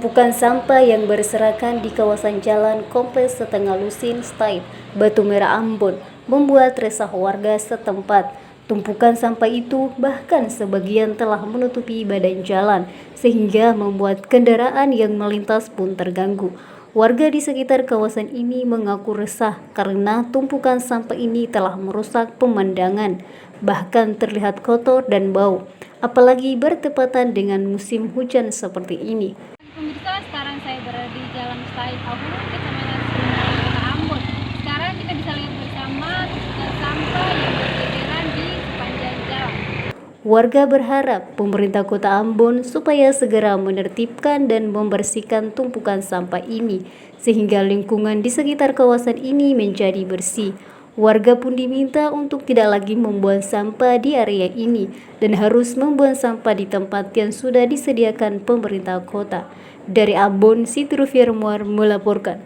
Tumpukan sampah yang berserakan di kawasan jalan Kompleks Setengah Lusin, Stait, Batu Merah, Ambon, membuat resah warga setempat. Tumpukan sampah itu bahkan sebagian telah menutupi badan jalan, sehingga membuat kendaraan yang melintas pun terganggu. Warga di sekitar kawasan ini mengaku resah karena tumpukan sampah ini telah merusak pemandangan, bahkan terlihat kotor dan bau, apalagi bertepatan dengan musim hujan seperti ini. Pemirsa, sekarang saya berada di Jalan Stait Abun, Kecamatan Sumedang, Kota Ambon. Sekarang kita bisa lihat bersama tumpukan sampah yang berceceran di sepanjang jalan. Warga berharap pemerintah Kota Ambon supaya segera menertibkan dan membersihkan tumpukan sampah ini, sehingga lingkungan di sekitar kawasan ini menjadi bersih. Warga pun diminta untuk tidak lagi membuang sampah di area ini dan harus membuang sampah di tempat yang sudah disediakan pemerintah kota. Dari Ambon, Siti Rufiarmuar melaporkan.